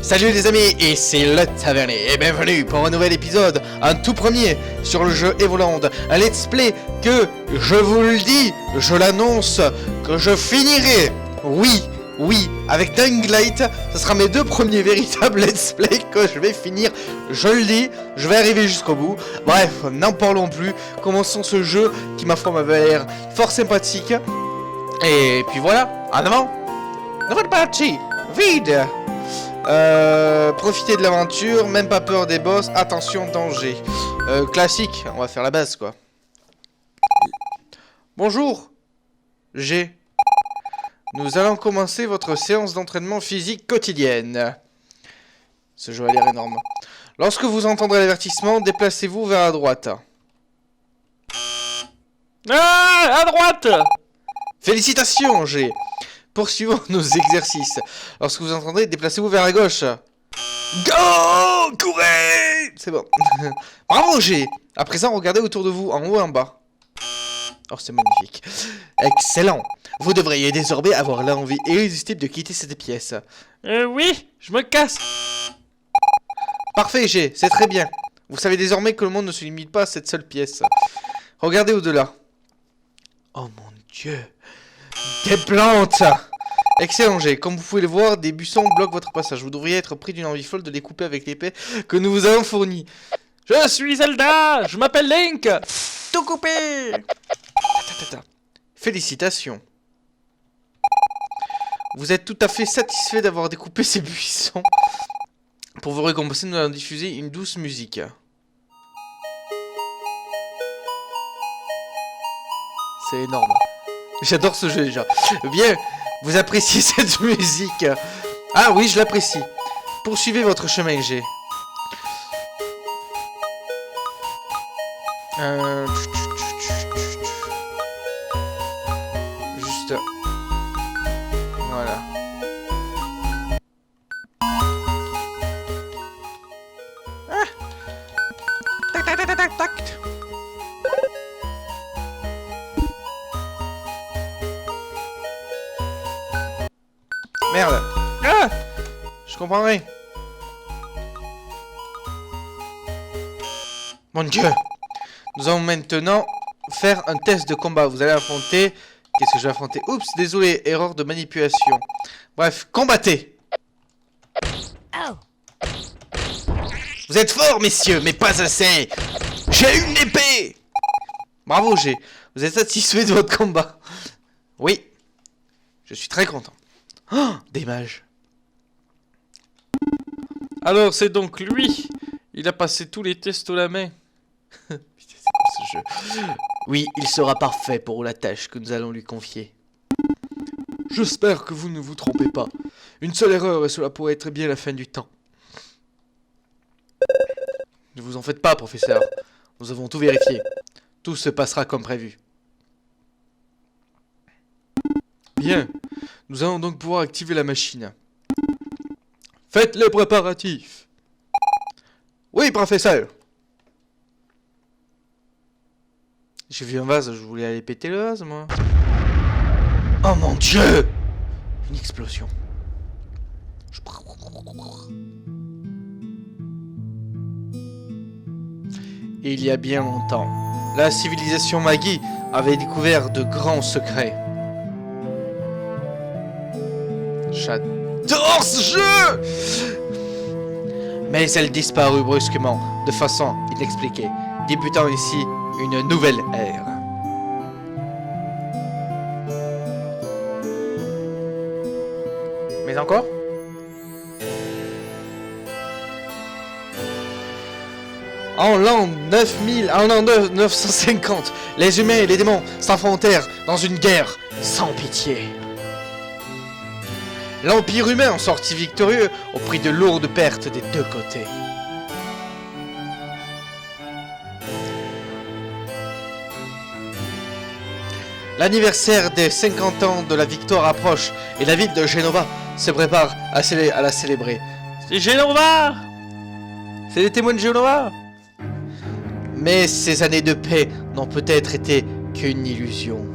Salut les amis, et c'est le Tavernier, et bienvenue pour un nouvel épisode, un tout premier sur le jeu Evoland, un let's play que, je vous le dis, je l'annonce, que je finirai, oui, avec Dying Light, ce sera mes deux premiers véritables let's play que je vais finir, je le dis, je vais arriver jusqu'au bout. Bref, n'en parlons plus, commençons ce jeu qui ma foi m'avait l'air fort sympathique, et puis voilà, en avant, nouvelle partie, vide. Profiter de l'aventure, même pas peur des boss, attention, danger. Classique, on va faire la base quoi. Bonjour, G. Nous allons commencer votre séance d'entraînement physique quotidienne. Ce jeu a l'air énorme. Lorsque vous entendrez l'avertissement, déplacez-vous vers la droite. Ah, à droite! Félicitations, G. Poursuivons nos exercices. Lorsque vous entendrez, déplacez-vous vers la gauche. Go! Courez! C'est bon. Bravo, G. À présent, regardez autour de vous, en haut et en bas. Oh, c'est magnifique. Excellent. Vous devriez désormais avoir l'envie irrésistible de quitter cette pièce. Oui, je me casse. Parfait, G. C'est très bien. Vous savez désormais que le monde ne se limite pas à cette seule pièce. Regardez au-delà. Oh mon Dieu. Des plantes! Excellent, G. Comme vous pouvez le voir, des buissons bloquent votre passage. Vous devriez être pris d'une envie folle de les couper avec l'épée que nous vous avons fournie. Je suis Zelda. Je m'appelle Link. Tout coupé! Félicitations. Vous êtes tout à fait satisfait d'avoir découpé ces buissons. Pour vous récompenser, nous allons diffuser une douce musique. C'est énorme. J'adore ce jeu déjà. Bien, vous appréciez cette musique? Ah oui, je l'apprécie. Poursuivez votre chemin, G. Juste... Voilà. Ah. Tac, tac, tac, tac, tac, tac. Merde. Ah, je comprends rien. Mon Dieu. Nous allons maintenant faire un test de combat. Vous allez affronter... Qu'est-ce que je vais affronter? Oups, désolé, erreur de manipulation. Bref, combattez. Vous êtes forts, messieurs, mais pas assez. J'ai une épée. Bravo, G. Vous êtes satisfait de votre combat? Oui. Je suis très content. Oh, des mages. Alors c'est donc lui. Il a passé tous les tests à la main. Putain, c'est quoi ce jeu? Oui, il sera parfait pour la tâche que nous allons lui confier. J'espère que vous ne vous trompez pas. Une seule erreur et cela pourrait être bien la fin du temps. Ne vous en faites pas, professeur. Nous avons tout vérifié. Tout se passera comme prévu. Bien. Nous allons donc pouvoir activer la machine. Faites les préparatifs. Oui, professeur. J'ai vu un vase, je voulais aller péter le vase, moi. Oh mon Dieu! Une explosion. Et il y a bien longtemps, la civilisation Magi avait découvert de grands secrets. J'adore ce jeu! Mais elle disparut brusquement, de façon inexpliquée, débutant ici une nouvelle ère. Mais encore? En l'an 950, les humains et les démons s'affrontèrent dans une guerre sans pitié. L'Empire humain en sortit victorieux au prix de lourdes pertes des deux côtés. L'anniversaire des 50 ans de la victoire approche et la ville de Genova se prépare à la célébrer. C'est Genova! C'est les témoins de Genova? Mais ces années de paix n'ont peut-être été qu'une illusion.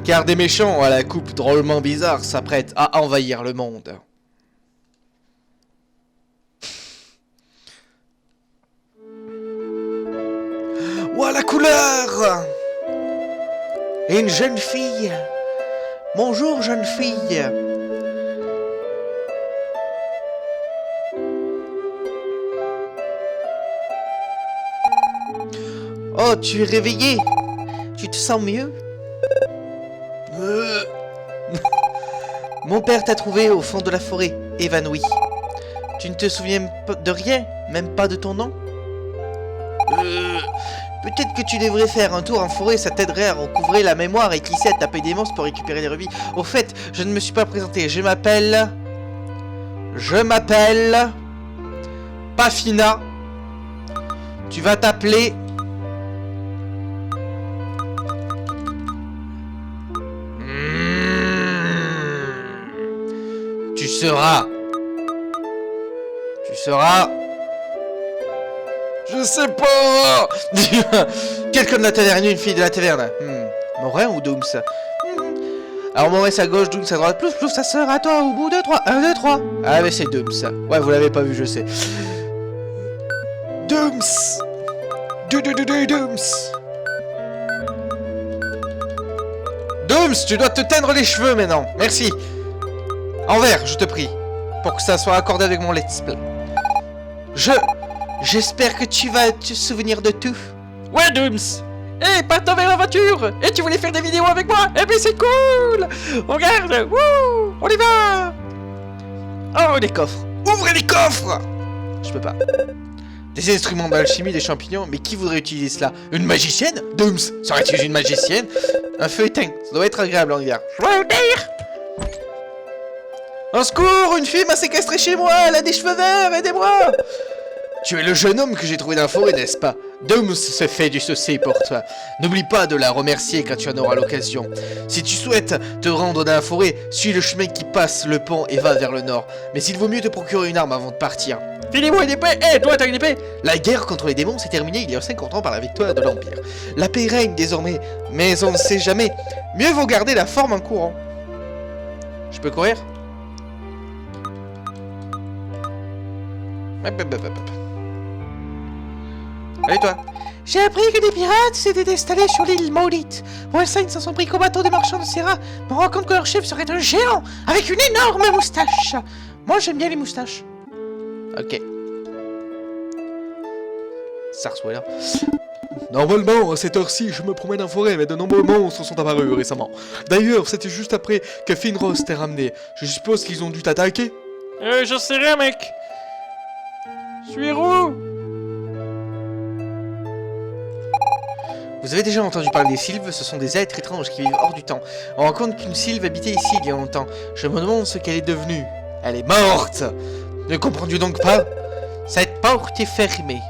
Car des méchants à la coupe drôlement bizarre s'apprêtent à envahir le monde. couleur. Et une jeune fille. Bonjour, jeune fille. Oh, tu es réveillé. Tu te sens mieux? Mon père t'a trouvé au fond de la forêt, évanoui. Tu ne te souviens de rien, même pas de ton nom? Peut-être que tu devrais faire un tour en forêt, ça t'aiderait à recouvrer la mémoire et glisser à taper des monstres pour récupérer des rubis. Au fait, je ne me suis pas présenté, je m'appelle... Pafina. Tu vas t'appeler... Tu seras... Je sais pas. Quelqu'un de la taverne, une fille de la taverne. Morin ou Dooms? Alors Morin c'est à gauche, Dooms à droite. Plus sa sœur à toi au bout de 3. 1, 2, 3. Ah mais c'est Dooms. Ouais, vous l'avez pas vu, je sais. Dooms. Dooms. Dooms, tu dois te teindre les cheveux maintenant. Merci. En vert, je te prie. Pour que ça soit accordé avec mon let's play. J'espère que tu vas te souvenir de tout. Ouais, Dooms. Eh, partons vers l'aventure. Et tu voulais faire des vidéos avec moi? Eh ben c'est cool. Regarde. Wouh, on y va. Oh, les coffres. Ouvrez les coffres. Je peux pas. Des instruments d'alchimie, des champignons. Mais qui voudrait utiliser cela? Une magicienne? Dooms, serait-il une magicienne? Un feu éteint. Ça doit être agréable en hiver. Je veux dire. Au secours, une fille m'a séquestré chez moi. Elle a des cheveux verts, aidez-moi. Tu es le jeune homme que j'ai trouvé dans la forêt, n'est-ce pas? Dooms se fait du souci pour toi. N'oublie pas de la remercier quand tu en auras l'occasion. Si tu souhaites te rendre dans la forêt, suis le chemin qui passe le pont et va vers le nord. Mais il vaut mieux te procurer une arme avant de partir. Filez-moi une épée. Eh, toi, t'as une épée? La guerre contre les démons s'est terminée il y a 50 ans par la victoire de l'Empire. La paix règne désormais, mais on ne sait jamais. Mieux vaut garder la forme en courant. Je peux courir? Allez toi. J'ai appris que des pirates s'étaient installés sur l'île maudite. Wallstein s'en sont pris qu'au bateau des marchands de Serra. Me rend compte que leur chef serait un géant avec une énorme moustache. Moi j'aime bien les moustaches. Ok. Sarswell. Normalement, à cette heure-ci, je me promène en forêt, mais de nombreux monstres sont apparus récemment. D'ailleurs, c'était juste après que Finros t'ait ramené. Je suppose qu'ils ont dû t'attaquer? Je sais rien, mec. Je suis héros. Vous avez déjà entendu parler des sylves, ce sont des êtres étranges qui vivent hors du temps. On raconte qu'une sylve habitait ici il y a longtemps. Je me demande ce qu'elle est devenue. Elle est morte. Ne comprends-tu donc pas? Cette porte est fermée.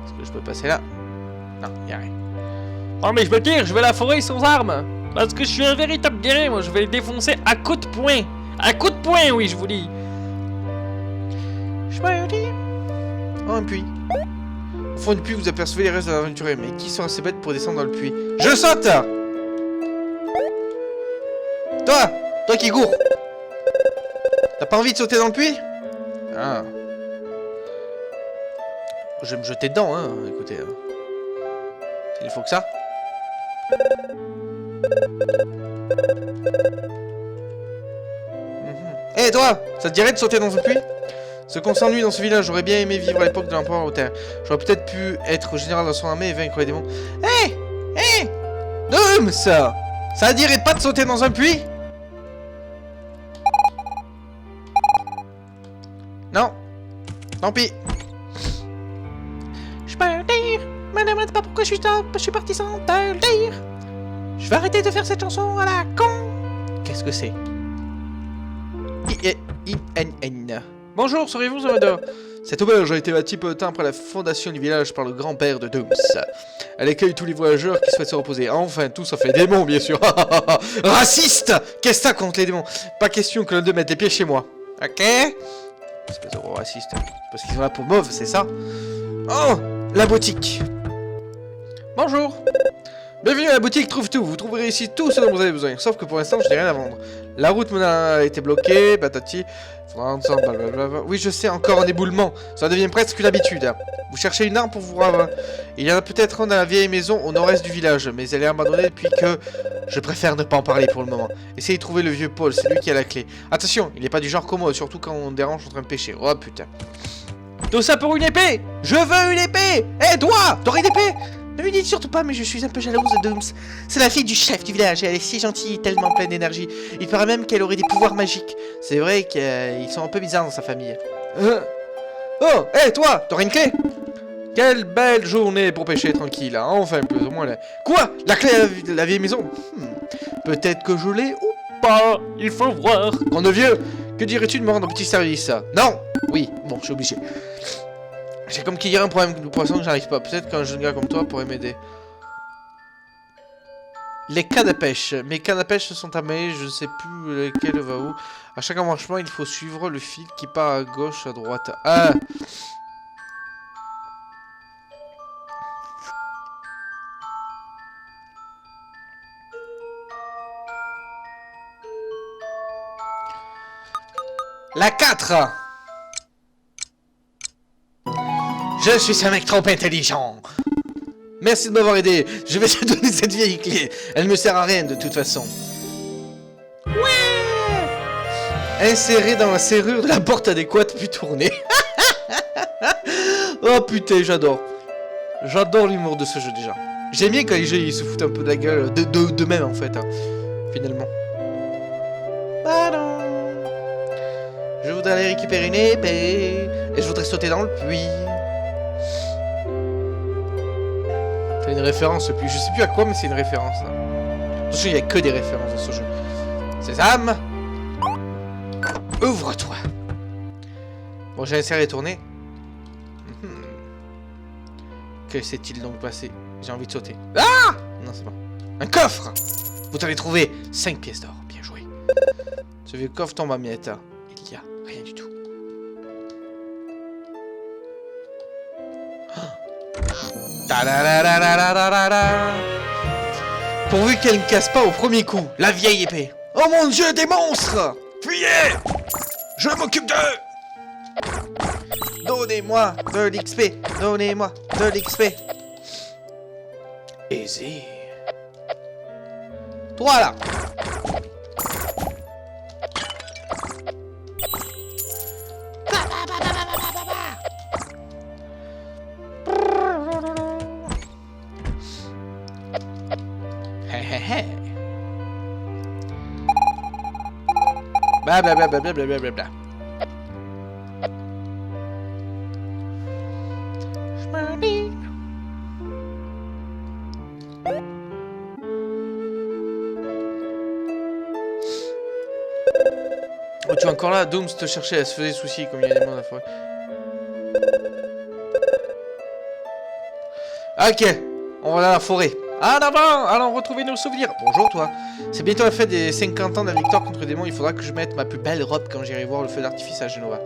Est-ce que je peux passer là? Non, y a rien. Oh, mais je me tire, je vais à la forêt sans armes. Parce que je suis un véritable guerrier, moi. Je vais les défoncer à coups de poing. À coups de poing, oui, je vous dis. Je peux dire. Oh, un puits. Au fond du puits, vous apercevez les restes de l'aventurier. Mais qui sont assez bêtes pour descendre dans le puits? Je saute! Toi qui cours! T'as pas envie de sauter dans le puits? Ah. Je vais me jeter dedans, hein, écoutez. Il faut que ça. Hé, toi! Ça te dirait de sauter dans un puits? Ce qu'on s'ennuie dans ce village, j'aurais bien aimé vivre à l'époque de l'empereur Lothaire. J'aurais peut-être pu être général dans son armée et vaincre les démons. Hé! Hé! Dooms! Ça dirait pas de sauter dans un puits? Non. Tant pis. Je peux le dire. Me demande pas pourquoi je suis parti sans te le dire. Je vais arrêter de faire cette chanson à la con. Qu'est-ce que c'est? I-N-N. Bonjour, seriez-vous Zamada? Cette auberge a été bâtie peu de temps après la fondation du village par le grand-père de Dooms. Elle accueille tous les voyageurs qui souhaitent se reposer. Enfin, tout sauf les démons, bien sûr. Raciste! Qu'est-ce que t'as contre les démons? Pas question que l'un d'eux mette les pieds chez moi. Ok? Espèce de gros raciste. Parce qu'ils ont la peau mauve, c'est ça? Oh! La boutique! Bonjour. Bienvenue à la boutique Trouve Tout, vous trouverez ici tout ce dont vous avez besoin, sauf que pour l'instant je n'ai rien à vendre. La route a été bloquée, patati, faudra ensemble, blablabla. Oui je sais, encore un éboulement, ça devient presque l'habitude. Vous cherchez une arme pour vous rendre. Il y en a peut-être un dans la vieille maison au nord-est du village, mais elle est abandonnée depuis que... Je préfère ne pas en parler pour le moment. Essayez de trouver le vieux Paul, c'est lui qui a la clé. Attention, il n'est pas du genre commode, surtout quand on dérange en train de pêcher. Oh putain. Tout ça pour une épée! Je veux une épée! Hé, toi! T'aurais une épée? Ne lui dites surtout pas, mais je suis un peu jalouse de Dooms. C'est la fille du chef du village et elle est si gentille, tellement pleine d'énergie. Il paraît même qu'elle aurait des pouvoirs magiques. C'est vrai qu'ils sont un peu bizarres dans sa famille. Oh, hé toi, t'aurais une clé? Quelle belle journée pour pêcher tranquille, hein. Enfin plus ou moins là. Quoi? La clé de la vieille maison? Peut-être que je l'ai ou Pas, il faut voir. Grand vieux, que dirais-tu de me rendre un petit service? Non? Oui, bon, je suis obligé. J'ai comme qu'il y a un problème de poisson que j'arrive pas. Peut-être qu'un jeune gars comme toi pourrait m'aider. Les cannes à pêche. Mes cannes à pêche sont amarrées, je ne sais plus lequel va où. À chaque embranchement, il faut suivre le fil qui part à gauche, à droite. Ah! La 4. Je suis un mec trop intelligent. Merci de m'avoir aidé. Je vais te donner cette vieille clé. Elle me sert à rien de toute façon. Ouais. Insérée dans la serrure de la porte adéquate puis tournée. Oh putain, j'adore. J'adore l'humour de ce jeu déjà. J'aime bien quand les jeux ils se foutent un peu de la gueule d'eux-mêmes en fait. Hein, finalement. Pardon. Je voudrais aller récupérer une épée. Et je voudrais sauter dans le puits. C'est une référence, puis je sais plus à quoi, mais c'est une référence. Là. Attention, il n'y a que des références dans ce jeu. Sésame, ouvre-toi. Bon, j'ai inséré et tourné. Que s'est-il donc passé? J'ai envie de sauter. Ah! Non, c'est bon. Un coffre! Vous avez trouvé 5 pièces d'or. Bien joué. Ce vieux coffre tombe à miettes. Il n'y a rien du tout. Pourvu qu'elle ne casse pas au premier coup, la vieille épée. Oh mon dieu, des monstres! Fuyez! Je m'occupe d'eux! Donnez-moi de l'XP! Donnez-moi de l'XP! Easy. Toi là! Bla bla bla bla bla bla bla bla. Oh, tu es encore là? Dooms te cherchait, elle se faisait souci comme il y a des gens dans la forêt. Ok, on va à la forêt. En avant, allons retrouver nos souvenirs. Bonjour toi. C'est bientôt la fête des 50 ans de la victoire contre les démons. Il faudra que je mette ma plus belle robe quand j'irai voir le feu d'artifice à Genova.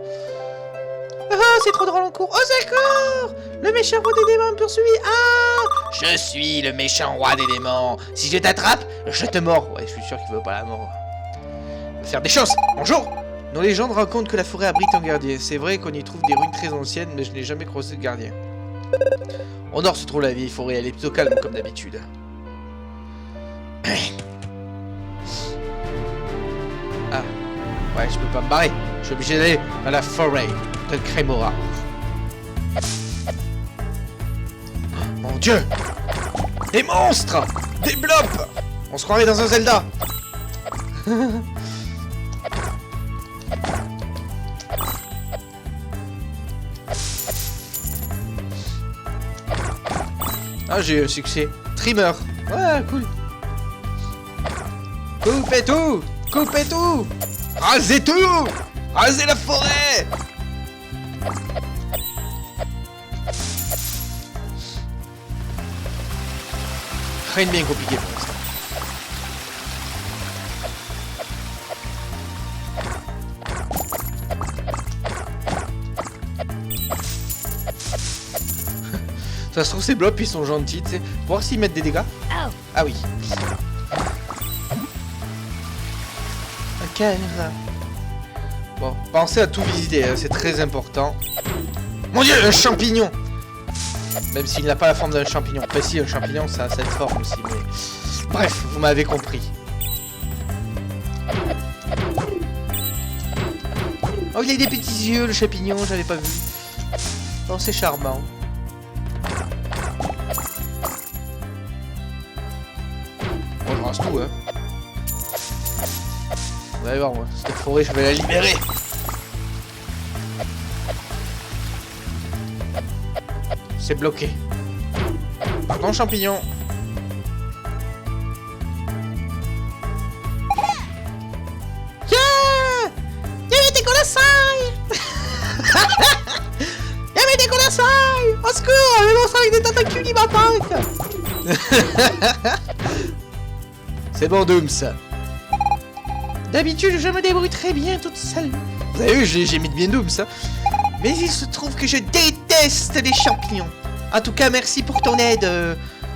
Ah, c'est trop drôle en cours. Oh, d'accord. Le méchant roi des démons me poursuit. Ah! Je suis le méchant roi des démons. Si je t'attrape, je te mords. Ouais, je suis sûr qu'il veut pas la mort. Faire des choses. Bonjour. Nos légendes racontent que la forêt abrite un gardien. C'est vrai qu'on y trouve des ruines très anciennes, mais je n'ai jamais croisé de gardien. Au nord se trouve la vieille forêt, elle est plutôt calme comme d'habitude. Ah, ouais, je peux pas me barrer. Je suis obligé d'aller dans la forêt de Crémora. Mon dieu! Des monstres! Des blobs! On se croirait dans un Zelda! Ah, j'ai eu un succès. Trimmer. Ouais, cool. Coupez tout! Coupez tout! Rasez tout! Rasez la forêt! Rien de bien compliqué pour l'instant. Ça se trouve ces blobs ils sont gentils, tu sais. Voir s'ils mettent des dégâts. Ah oui. Un cœur. Bon, pensez à tout visiter, hein, c'est très important. Mon dieu, un champignon! Même s'il n'a pas la forme d'un champignon. Enfin si, un champignon, ça a cette forme aussi, mais... Bref, vous m'avez compris. Oh, il a des petits yeux, le champignon, j'avais pas vu. Oh, c'est charmant. Bon, je rase tout, hein. Vous allez voir, moi, cette forêt, je vais la libérer. C'est bloqué. Pardon, champignon. Yamete Kodasai! Yamete Kodasai! Au secours! Le monstre avec des tentacules qui m'attaque! C'est bon, Doom, ça. D'habitude, je me débrouille très bien toute seule. Vous avez vu, j'ai mis de bien Doom, ça. Mais il se trouve que je déteste les champignons. En tout cas, merci pour ton aide.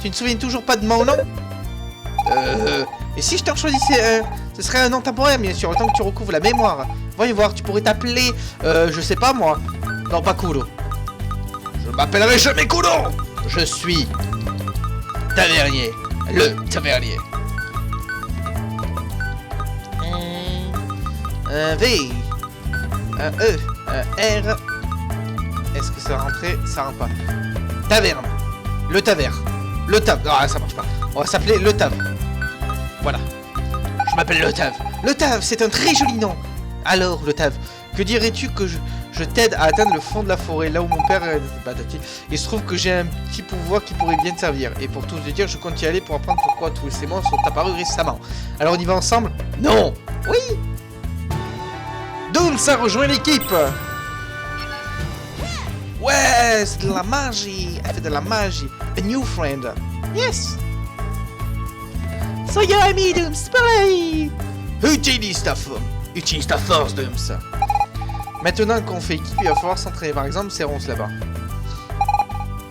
Tu ne te souviens toujours pas de mon nom? Et si je t'en choisissais un? Ce serait un nom temporaire, bien sûr, autant que tu recouvres la mémoire. Voyons voir, tu pourrais t'appeler... je sais pas, moi. Non, pas Kudo. Je m'appellerai jamais Kudo. Je suis... Tavernier. Le tavernier. Un V. Un E. Un R. Est-ce que ça va rentrer? Ça rentre pas. Taverne. Le taverne. Le tav. Ah, ça marche pas. On va s'appeler le tav. Voilà. Je m'appelle le tav. Le Tav, c'est un très joli nom. Alors, le Tav, que dirais-tu que je t'aide à atteindre le fond de la forêt, là où mon père est batati. Il se trouve que j'ai un petit pouvoir qui pourrait bien te servir. Et pour tout te dire, je compte y aller pour apprendre pourquoi tous ces monstres sont apparus récemment. Alors on y va ensemble? Non. Oui. Doom, ça rejoint l'équipe. Ouais, c'est de la magie. Elle fait de la magie. A new friend. Yes. Soyez amis, Doom, c'est pareil. Utilise ta forme. Utilise ta force, Doom, ça. Maintenant qu'on fait équipe, il va falloir s'entraîner. Par exemple, ces ronces là-bas.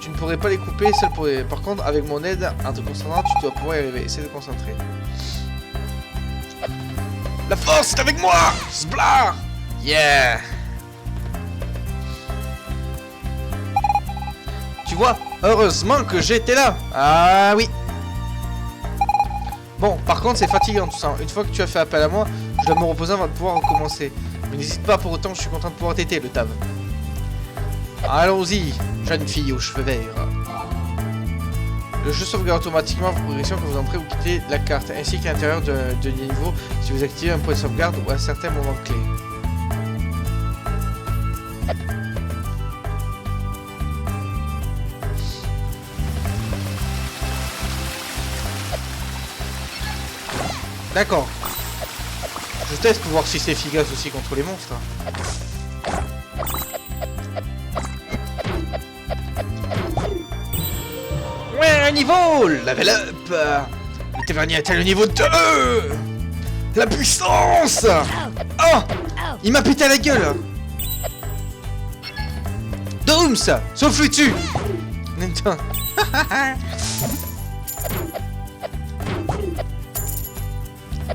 Tu ne pourrais pas les couper seul pour les... Par contre, avec mon aide, en te concentrant, tu dois pouvoir y arriver. Essaye de te concentrer. La force est avec moi. Sblar. Yeah. Tu vois, heureusement que j'étais là. Ah oui. Bon, par contre, c'est fatigant tout ça. Une fois que tu as fait appel à moi, je dois me reposer avant de pouvoir recommencer. Mais n'hésite pas, pour autant, je suis content de pouvoir t'aider, le Tav. Allons-y, jeune fille aux cheveux verts. Le jeu sauvegarde automatiquement vos progressions quand vous entrez ou quittez la carte, ainsi qu'à l'intérieur de niveau si vous activez un point de sauvegarde ou à certains moments clés. D'accord. Je teste pour voir si c'est efficace aussi contre les monstres. Ouais, un niveau! Level up! Le tavernier atteint le niveau 2! La puissance! Oh! Il m'a pété à la gueule! Dooms! Souffle-tu!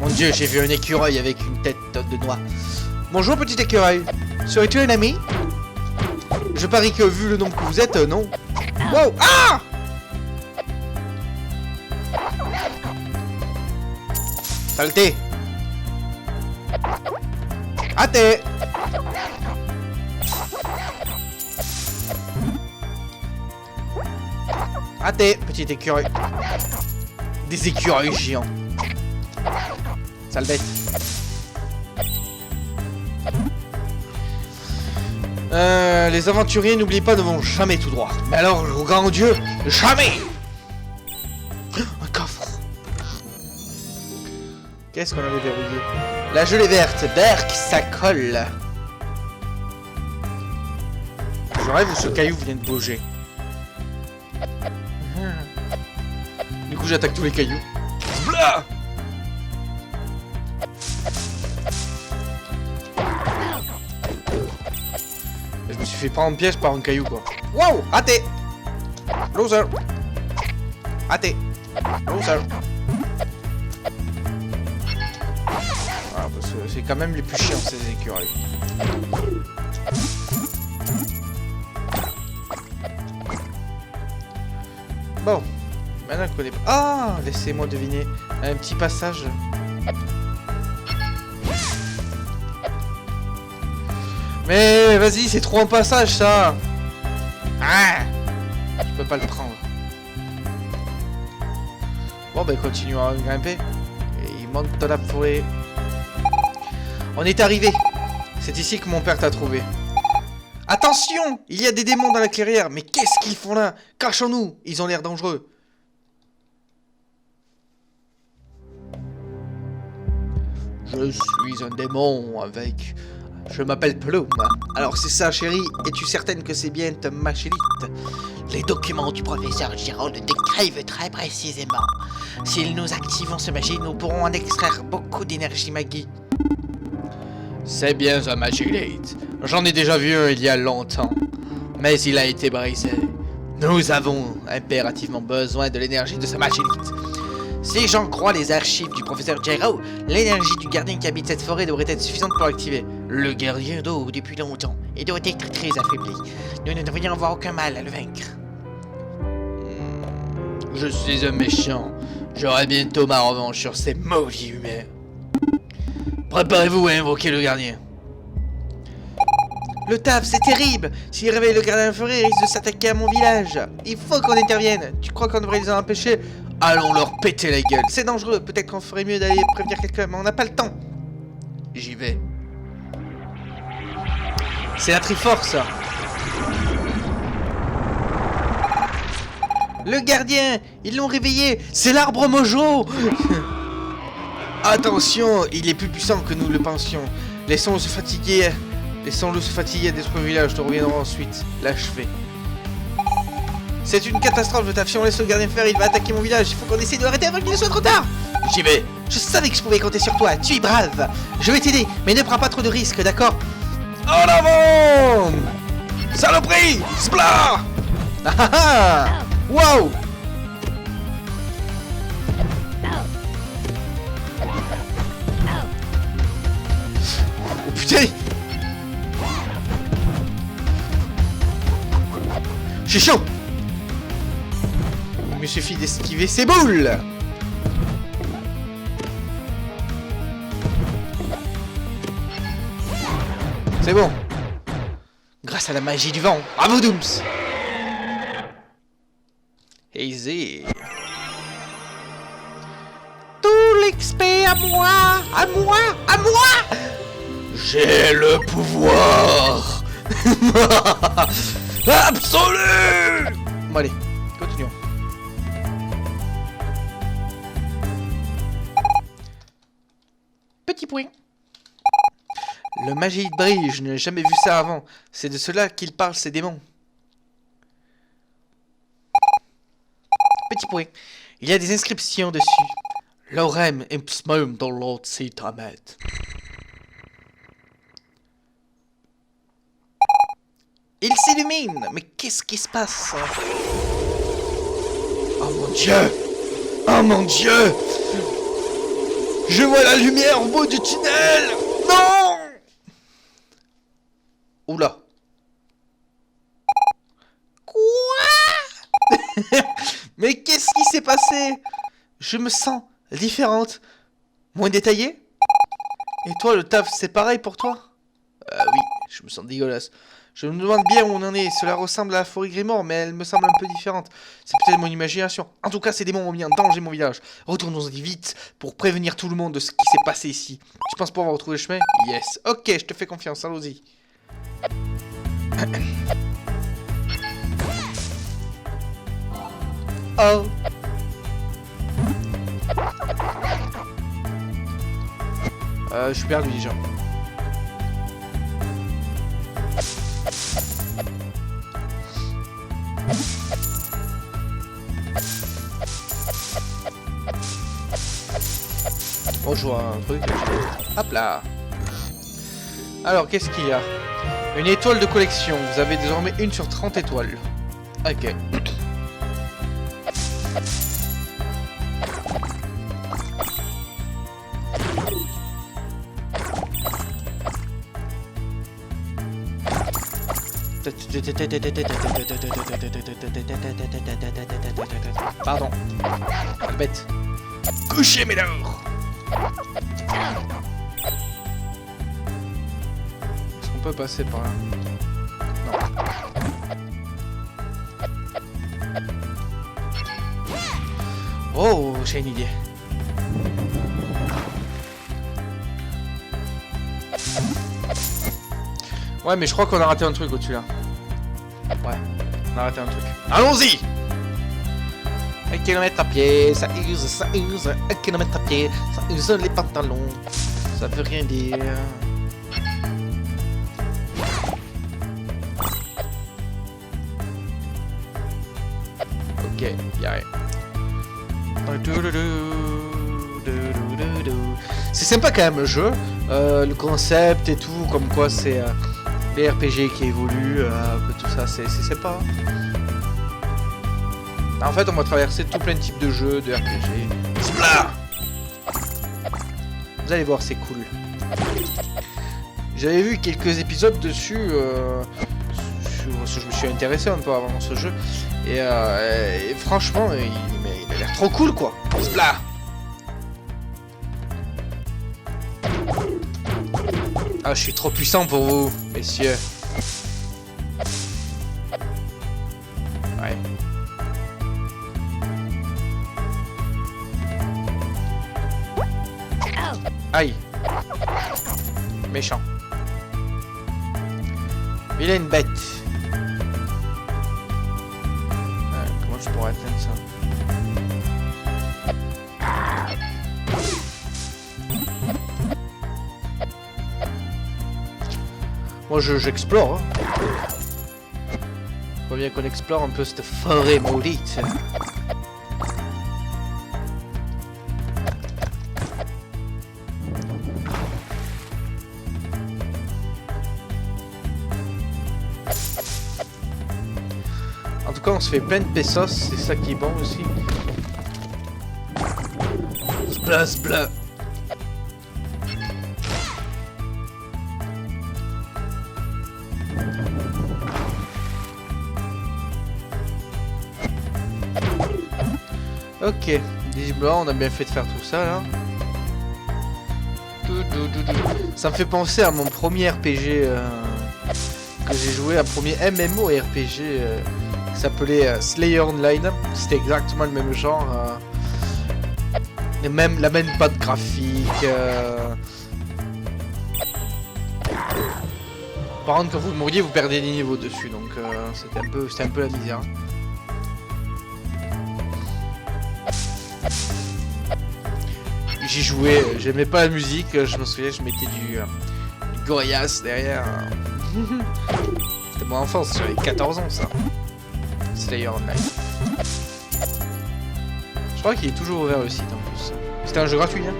Mon dieu, j'ai vu un écureuil avec une tête de noix. Bonjour, petit écureuil. Serais-tu un ami? Je parie que vu le nombre que vous êtes, non. Wow! Ah! Saleté! Raté! Raté, petit écureuil. Des écureuils géants. Sale bête. Les aventuriers, n'oubliez pas, ne vont jamais tout droit. Mais alors, au grand Dieu, jamais! Un coffre. Qu'est-ce qu'on avait verrouillé? La gelée verte. Berk, ça colle. Je rêve où ce caillou vient de bouger. Du coup, j'attaque tous les cailloux. Blah! Je me suis fait prendre en piège par un caillou, quoi. Wow! Raté! Loser! Raté! Oh, ça... Ah, parce que c'est quand même les plus chiants, ces écureuils. Bon, maintenant qu'on est... Ah, laissez-moi deviner. Un petit passage. Mais vas-y, c'est trop un passage, ça. Ah, je peux pas le prendre. Bon, ben continuons à grimper. Et il monte dans la forêt. On est arrivé. C'est ici que mon père t'a trouvé. Attention! Il y a des démons dans la clairière. Mais qu'est-ce qu'ils font là? Cachons-nous! Ils ont l'air dangereux. Je suis un démon avec... Je m'appelle Plume. Alors c'est ça, chérie. Es-tu certaine que c'est bien ta machélite? Les documents du professeur Giraud le décrivent très précisément. Si nous activons ce magie, nous pourrons en extraire beaucoup d'énergie magie. C'est bien un magélite. J'en ai déjà vu un il y a longtemps. Mais il a été brisé. Nous avons impérativement besoin de l'énergie de ce magélite. Si j'en crois les archives du professeur Giraud, l'énergie du gardien qui habite cette forêt devrait être suffisante pour l'activer. Le gardien d'eau depuis longtemps et doit être très affaibli. Nous ne devrions avoir aucun mal à le vaincre. Je suis un méchant. J'aurai bientôt ma revanche sur ces maudits humains. Préparez-vous à invoquer le gardien. Le taf, c'est terrible. S'il réveille le gardien de forêt, il risque de s'attaquer à mon village. Il faut qu'on intervienne. Tu crois qu'on devrait les en empêcher? Allons leur péter la gueule. C'est dangereux. Peut-être qu'on ferait mieux d'aller prévenir quelqu'un, mais on n'a pas le temps. J'y vais. C'est la Triforce. Le gardien, ils l'ont réveillé. C'est l'arbre Mojo. Attention, il est plus puissant que nous le pensions. Laissons-le se fatiguer. Laissons-le se fatiguer à détruire le village. Nous reviendrons ensuite l'achever. C'est une catastrophe, Taf. Si on laisse le gardien faire, il va attaquer mon village. Il faut qu'on essaie de l'arrêter avant qu'il ne soit trop tard. J'y vais. Je savais que je pouvais compter sur toi. Tu es brave. Je vais t'aider, mais ne prends pas trop de risques, d'accord? En avant! Saloperie! Splat! Ah ah ah! Wow! Oh putain! Je suis chaud! Il me suffit d'esquiver ces boules! C'est bon! Grâce à la magie du vent! Bravo Dooms! Easy! Tout l'XP à moi! À moi! À moi! J'ai le pouvoir! Absolu! Bon allez, continuons. Petit point. Le magie de brille, je n'ai jamais vu ça avant. C'est de cela qu'ils parlent, ces démons. Petit point. Il y a des inscriptions dessus. Lorem impsmum dans l'autre site Ahmed. Il s'illumine. Mais qu'est-ce qui se passe? Oh mon Dieu! Oh mon Dieu! Je vois la lumière au bout du tunnel! Non! Oula. Quoi? Mais qu'est-ce qui s'est passé? Je me sens différente. Moins détaillée? Et toi, le taf, c'est pareil pour toi? Oui, je me sens dégueulasse. Je me demande bien où on en est. Cela ressemble à la forêt Grimoire, mais elle me semble un peu différente. C'est peut-être mon imagination. En tout cas, ces démons ont mis en danger mon village. Retournons-y vite pour prévenir tout le monde de ce qui s'est passé ici. Tu penses pouvoir retrouver le chemin? Yes. Ok, je te fais confiance. Allons-y. Oh. Je suis perdu déjà. Oh, je vois un truc. Hop là. Alors, qu'est-ce qu'il y a? Une étoile de collection. Vous avez désormais une sur 30 étoiles. Ok. Pardon. Quelle bête. Couchez, Médor. Est-ce qu'on peut passer par là? Non. Oh, j'ai une idée. Ouais, mais je crois qu'on a raté un truc au-dessus là. Ouais, on a raté un truc. Allons-y! 1 kilomètre à pied, ça use. 1 kilomètre à pied, ça use les pantalons. Ça veut rien dire. Ok, y'a rien. C'est sympa quand même le jeu, le concept et tout, comme quoi c'est les RPG qui évoluent, tout ça, c'est sympa. En fait, on va traverser tout plein de types de jeux, de RPG. Splat! Vous allez voir, c'est cool. J'avais vu quelques épisodes dessus, je me suis intéressé un peu avant ce jeu, et franchement, il a l'air trop cool quoi. Splat! Ah, je suis trop puissant pour vous, messieurs. Ouais. Aïe. Méchant. Vilaine bête. Comment je pourrais atteindre ça? Moi j'explore. Hein. Faut bien qu'on explore un peu cette forêt maudite. En tout cas on se fait plein de pesos, c'est ça qui est bon aussi. Splat splat. Ok, visiblement on a bien fait de faire tout ça là. Ça me fait penser à mon premier RPG que j'ai joué, un premier MMORPG qui s'appelait Slayer Online. C'était exactement le même genre. La même patte graphique. Par contre quand vous mouriez vous perdez des niveaux dessus, donc c'était un peu la misère. J'y jouais, j'aimais pas la musique, je me souviens, je mettais du Gorillaz derrière. C'était mon enfance, j'avais 14 ans ça. Slayer Online. Je crois qu'il est toujours ouvert le site en plus. C'était un jeu gratuit, hein.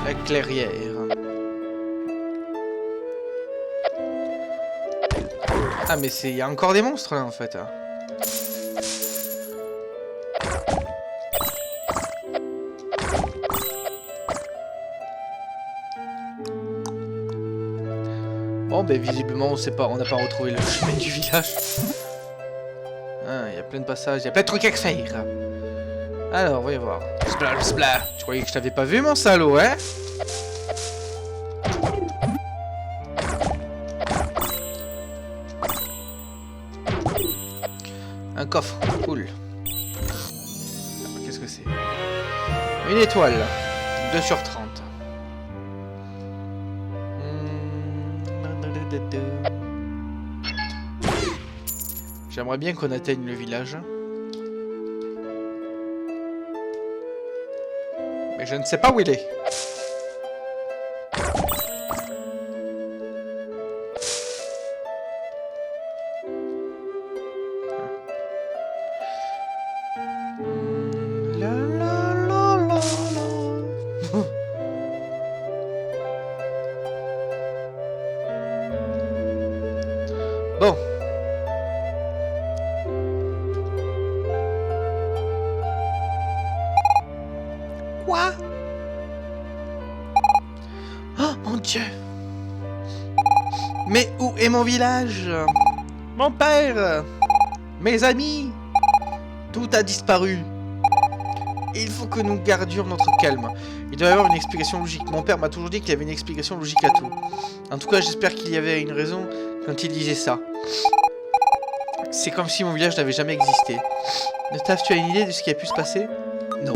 La clairière. Ah mais il y a encore des monstres là en fait. Hein. Bon, ben visiblement, on n'a pas retrouvé le chemin du village. Il y a plein de passages, il y a plein de trucs à faire. Alors, voyons voir. Splat, splat. Tu croyais que je t'avais pas vu, mon salaud, hein? Un coffre, cool. Qu'est-ce que c'est? Une étoile. 2 sur 30. J'aimerais bien qu'on atteigne le village. Mais je ne sais pas où il est. Bon. Quoi? Oh mon Dieu. Mais où est mon village? Mon père? Mes amis? Tout a disparu. Il faut que nous gardions notre calme. Il doit y avoir une explication logique. Mon père m'a toujours dit qu'il y avait une explication logique à tout. En tout cas, j'espère qu'il y avait une raison quand il disait ça. C'est comme si mon village n'avait jamais existé. Notaf, tu as une idée de ce qui a pu se passer? Non.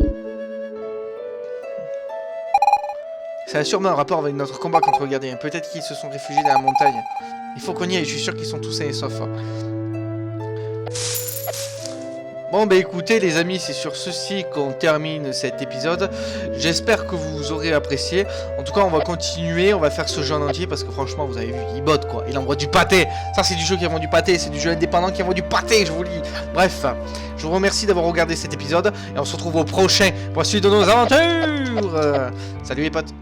Ça a sûrement un rapport avec notre combat contre le gardien. Peut-être qu'ils se sont réfugiés dans la montagne. Il faut qu'on y aille, je suis sûr qu'ils sont tous sains et saufs. Bon bah écoutez les amis, c'est sur ceci qu'on termine cet épisode. J'espère que vous aurez apprécié. En tout cas on va continuer, on va faire ce jeu en entier parce que franchement vous avez vu, il botte quoi, il envoie du pâté. Ça c'est du jeu qui envoie du pâté, c'est du jeu indépendant qui envoie du pâté, je vous le dis. Bref, je vous remercie d'avoir regardé cet épisode et on se retrouve au prochain pour la suite de nos aventures. Salut les potes.